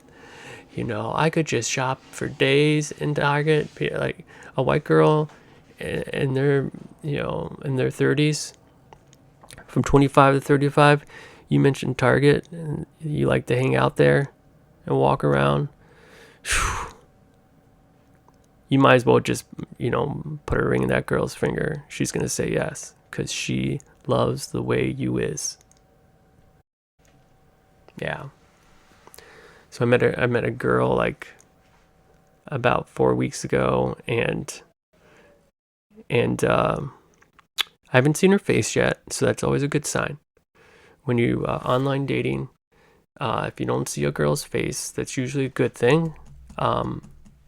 Speaker 1: I could just shop for days in Target. Like a white girl in their 30s, from 25 to 35. You mentioned Target, and you like to hang out there and walk around. Whew. You might as well just, put a ring in that girl's finger. She's going to say yes, because she loves the way you is. Yeah. So I met a girl like about 4 weeks ago, and I haven't seen her face yet, so that's always a good sign. When you online dating, if you don't see a girl's face, that's usually a good thing.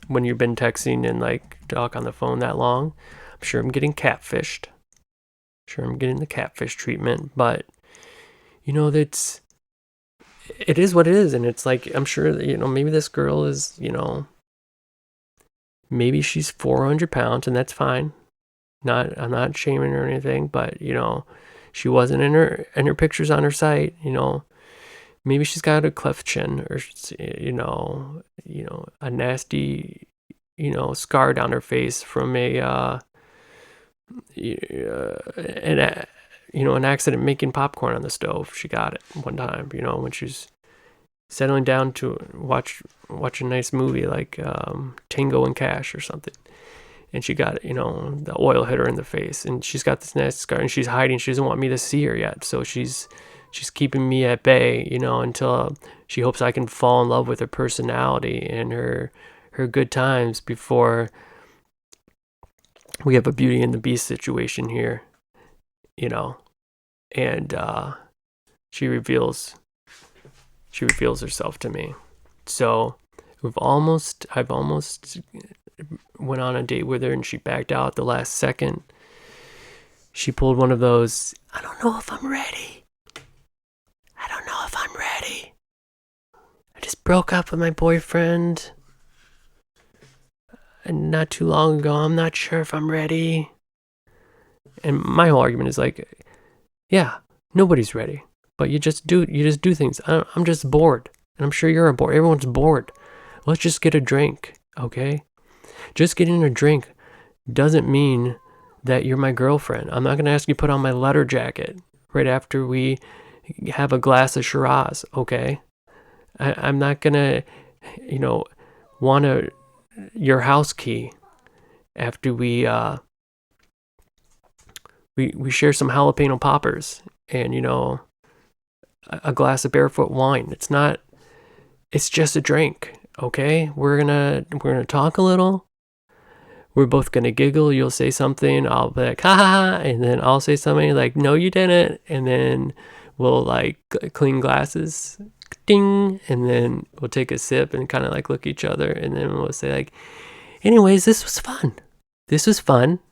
Speaker 1: When you've been texting and like talk on the phone that long, I'm sure I'm getting catfished. Sure, I'm getting the catfish treatment, but it is what it is, and it's like I'm sure that, maybe this girl is, maybe she's 400 pounds, and that's fine. I'm not shaming her or anything, but she wasn't in her pictures on her site. Maybe she's got a cleft chin, or a nasty scar down her face from an accident making popcorn on the stove. She got it one time, when she's settling down to watch a nice movie like Tango and Cash or something. And she got, the oil hit her in the face, and she's got this nasty scar, and she's hiding. She doesn't want me to see her yet, so she's keeping me at bay, until she hopes I can fall in love with her personality and her good times before we have a Beauty and the Beast situation here, and she reveals herself to me. So I've almost went on a date with her, and she backed out at the last second. She pulled one of those, I don't know if I'm ready. I just broke up with my boyfriend, and not too long ago. I'm not sure if I'm ready. And my whole argument is like, yeah, nobody's ready, but you just do things. I'm just bored, and I'm sure you're bored. Everyone's bored. Let's just get a drink, okay? Just getting a drink doesn't mean that you're my girlfriend. I'm not going to ask you to put on my leather jacket right after we have a glass of Shiraz, okay? I'm not going to, want your house key after we share some jalapeno poppers and, a glass of barefoot wine. It's just a drink, okay? We're gonna talk a little. We're both gonna giggle. You'll say something, I'll be like, ha ha ha, and then I'll say something like, no, you didn't, and then we'll like clean glasses, ding, and then we'll take a sip and kind of like look at each other, and then we'll say like, anyways, this was fun.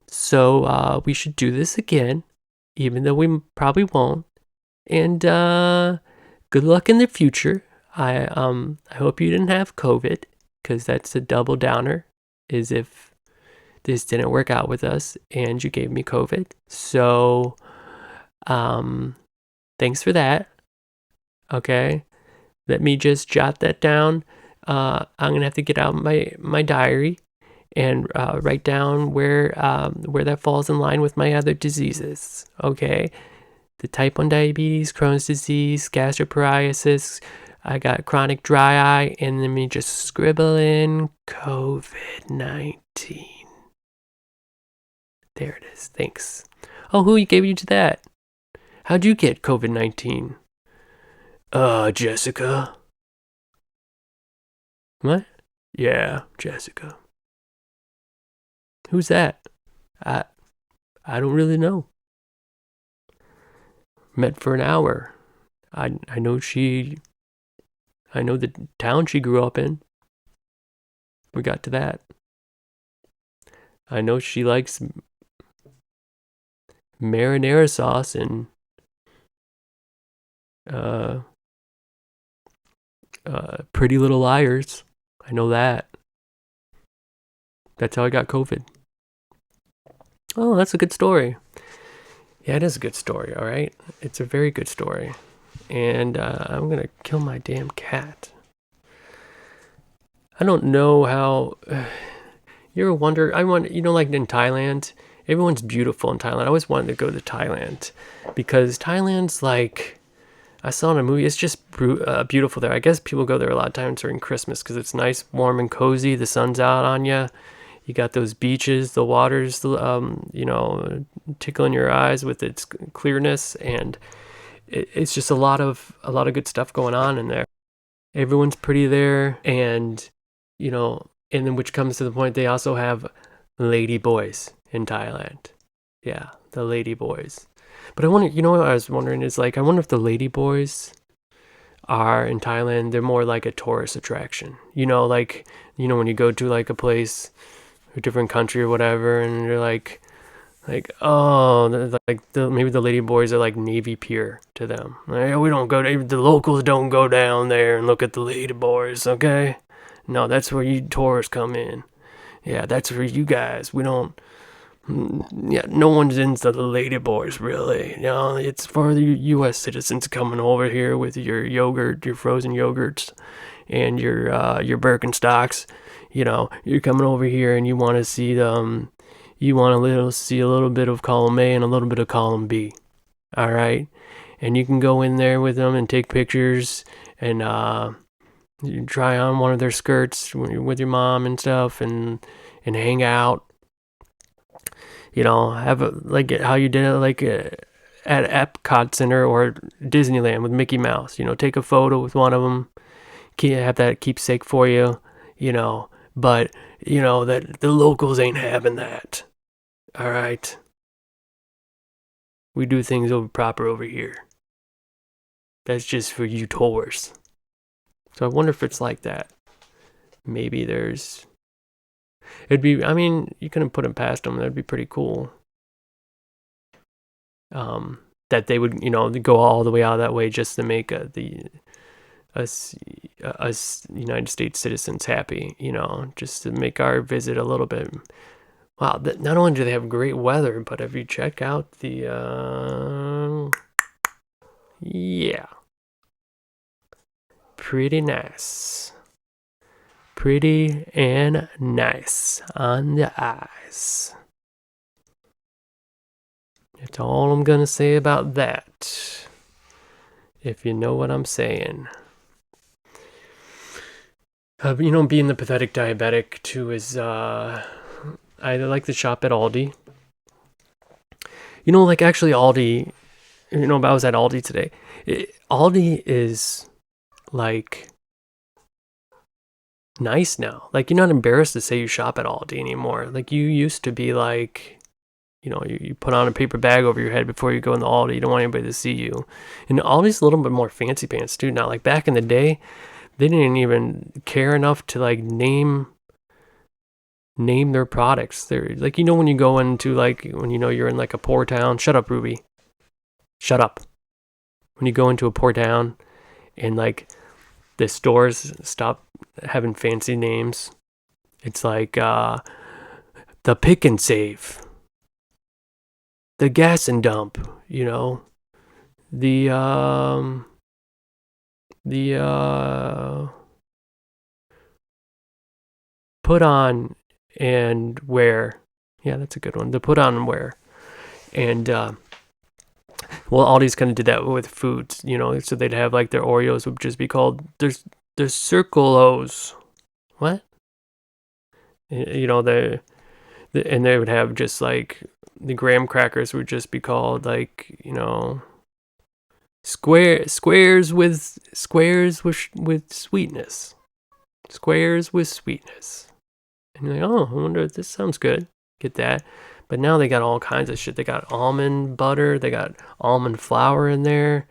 Speaker 1: So we should do this again, even though we probably won't. And good luck in the future. I hope you didn't have COVID, because that's a double downer, is if this didn't work out with us and you gave me COVID. So thanks for that. Okay, let me just jot that down. I'm gonna have to get out my diary and write down where that falls in line with my other diseases. Okay, the type 1 diabetes, Crohn's disease, gastroparesis, I got chronic dry eye, and let me just scribble in COVID-19. There it is. Thanks. Oh, who gave you to that? How'd you get COVID-19? Jessica. What? Yeah, Jessica. Who's that? I don't really know. Met for an hour. I know the town she grew up in. We got to that. I know she likes marinara sauce and Pretty Little Liars. I know that. That's how I got COVID. Oh, that's a good story. Yeah, it is a good story, all right? It's a very good story. And I'm going to kill my damn cat. I don't know how... You ever wonder... like in Thailand, everyone's beautiful in Thailand. I always wanted to go to Thailand because Thailand's like... I saw in a movie, it's just beautiful there. I guess people go there a lot of times during Christmas because it's nice, warm, and cozy. The sun's out on you. You got those beaches, the water's, tickling your eyes with its clearness, and it's just a lot of good stuff going on in there. Everyone's pretty there, and and then which comes to the point they also have lady boys in Thailand. Yeah, the lady boys. But I wonder, what I was wondering is I wonder if the lady boys are in Thailand, they're more like a tourist attraction. When you go to a place, a different country or whatever, and you're maybe the lady boys are like Navy Pier to them. We don't the locals don't go down there and look at the lady boys, okay? No, that's where you tourists come in. Yeah, that's for you guys. We don't. Yeah, no one's into the lady boys, really. It's for the U.S. citizens coming over here with your yogurt, your frozen yogurts, and your Birkenstocks. You're coming over here and you want to see them. You want to see a little bit of column A and a little bit of column B. All right, and you can go in there with them and take pictures and you try on one of their skirts with your mom and stuff and hang out. Have how you did it at Epcot Center or Disneyland with Mickey Mouse. Take a photo with one of them, have that keepsake for you. But that the locals ain't having that. All right, we do things proper over here. That's just for you tourists. So I wonder if it's like that. Maybe there's. You couldn't put it past them. That'd be pretty cool. That they would, go all the way out that way just to make us United States citizens happy. Just to make our visit a little bit. Wow! Not only do they have great weather, but if you check out the, yeah, pretty nice. Pretty and nice on the eyes. That's all I'm gonna say about that. If you know what I'm saying. Being the pathetic diabetic too is, I like to shop at Aldi. Actually Aldi, I was at Aldi today. Aldi is nice now. You're not embarrassed to say you shop at Aldi anymore. You used to be you put on a paper bag over your head before you go in the Aldi. You don't want anybody to see you. And Aldi's a little bit more fancy pants too now. Back in the day, they didn't even care enough to name their products. They're when you go into when you're in a poor town. Shut up, Ruby. Shut up. When you go into a poor town and the stores stop having fancy names. It's the Pick and Save, the Gas and Dump, the Put On and Wear. Yeah, that's a good one. The Put On and Wear. And Well, Aldi's kind of did that with foods, so they'd have like their Oreos would just be called there's Circle-Os. What? And they would have just like the graham crackers would just be called like, squares with sweetness. Squares with sweetness. And you're like, oh, I wonder if this sounds good. Get that. But now they got all kinds of shit. They got almond butter. They got almond flour in there.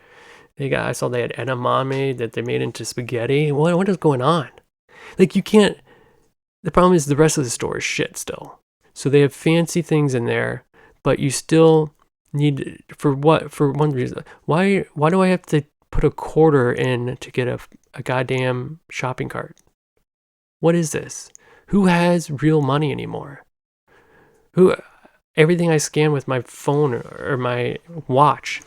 Speaker 1: I saw they had edamame that they made into spaghetti. What is going on? Like, you can't. The problem is the rest of the store is shit still. So they have fancy things in there, but you still need, for one reason. Why do I have to put a quarter in to get a goddamn shopping cart? What is this? Who has real money anymore? Everything I scan with my phone or my watch,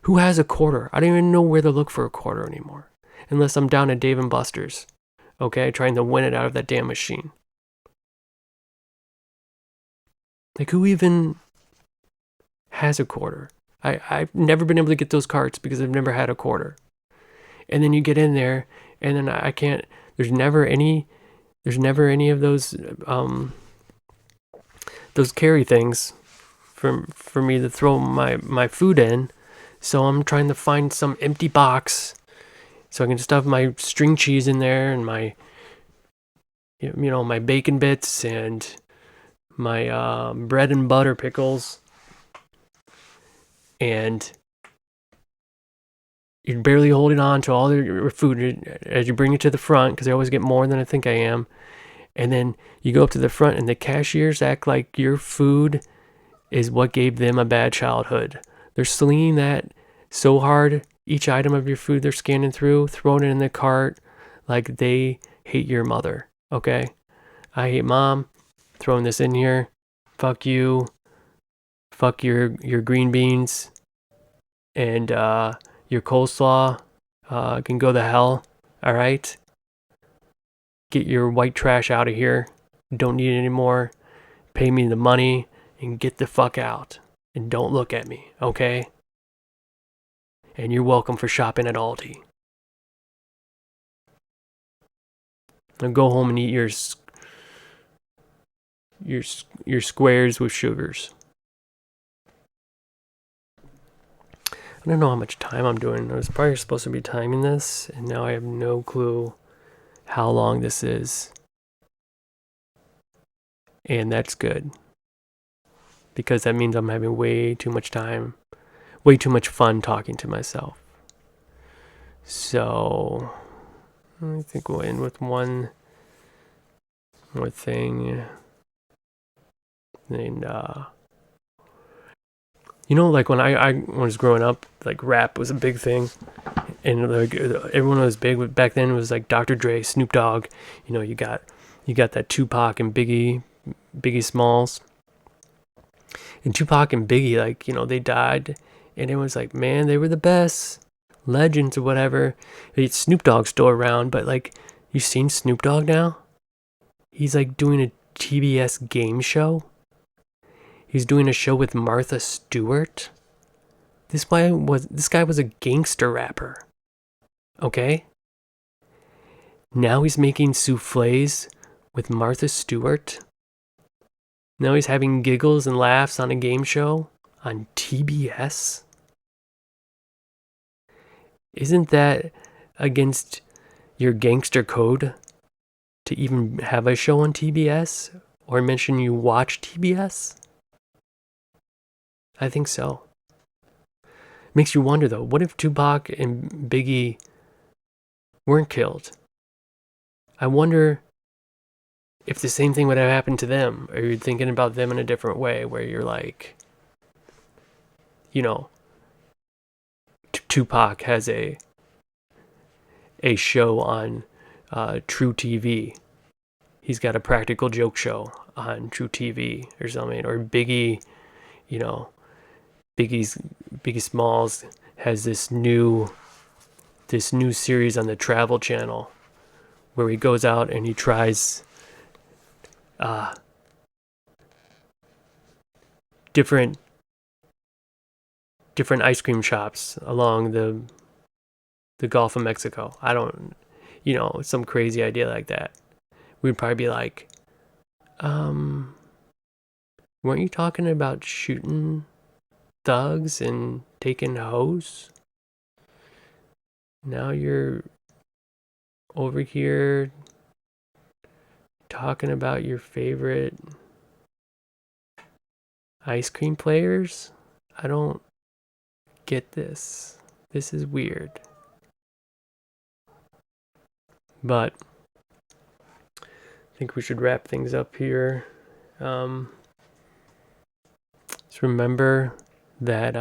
Speaker 1: who has a quarter? I don't even know where to look for a quarter anymore. Unless I'm down at Dave & Buster's, okay, trying to win it out of that damn machine. Like, who even has a quarter? I've never been able to get those carts because I've never had a quarter. And then you get in there, and then I can't, there's never any of those carry things for me to throw my food in. So I'm trying to find some empty box so I can stuff my string cheese in there and my my bacon bits and my bread and butter pickles. And you're barely holding on to all your food as you bring it to the front, because I always get more than I think I am. And then you go up to the front and the cashiers act like your food is what gave them a bad childhood. They're slinging that so hard, each item of your food they're scanning through, throwing it in the cart like they hate your mother, okay? I hate mom, throwing this in here. Fuck you. Fuck your green beans. And your coleslaw can go to hell, all right? Get your white trash out of here. Don't need it anymore. Pay me the money and get the fuck out. And don't look at me, okay? And you're welcome for shopping at Aldi. Now go home and eat your squares with sugars. I don't know how much time I'm doing. I was probably supposed to be timing this, and now I have no clue how long this is. And that's good, because that means I'm having way too much time, way too much fun talking to myself. So I think we'll end with one more thing. And like when I was growing up, like rap was a big thing, and like everyone was big. But back then it was like Dr. Dre, Snoop Dogg. You got that Tupac and Biggie Smalls. And Tupac and Biggie, like, they died, and it was like, man, they were the best legends or whatever. Snoop Dogg's still around, but like, you seen Snoop Dogg now? He's like doing a TBS game show. He's doing a show with Martha Stewart. This guy was a gangster rapper. Okay? Now he's making souffles with Martha Stewart. Now he's having giggles and laughs on a game show on TBS. Isn't that against your gangster code to even have a show on TBS or mention you watch TBS? I think so. Makes you wonder though, what if Tupac and Biggie weren't killed? I wonder if the same thing would have happened to them, or you're thinking about them in a different way, where you're like, Tupac has a show on True TV. He's got a practical joke show on True TV or something. Or Biggie, Biggie Smalls has this new series on the Travel Channel where he goes out and he tries different different ice cream shops along the Gulf of Mexico. I don't, some crazy idea like that. We'd probably be like, weren't you talking about shooting thugs and taking hoes? Now you're over here talking about your favorite ice cream players? I don't get this. This is weird. But I think we should wrap things up here. Just remember that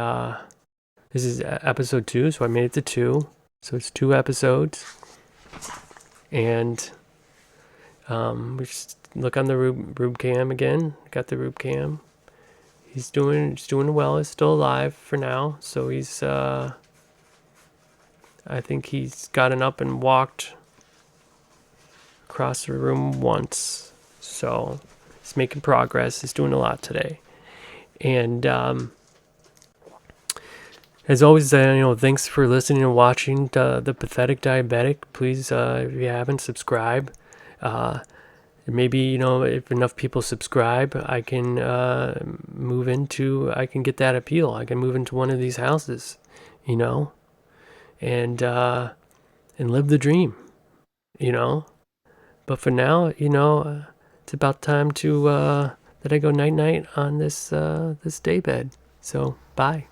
Speaker 1: this is episode 2, so I made it to 2. So it's 2 episodes. And we just look on the Rube cam again. Got the Rube cam. He's doing well. He's still alive for now. So he's I think he's gotten up and walked across the room once. So he's making progress. He's doing a lot today. And as always, thanks for listening and watching the Pathetic Diabetic. Please, if you haven't, subscribe. Maybe, if enough people subscribe, I can I can get that appeal. I can move into one of these houses, and live the dream, But for now, it's about time to that I go night night on this daybed. So bye.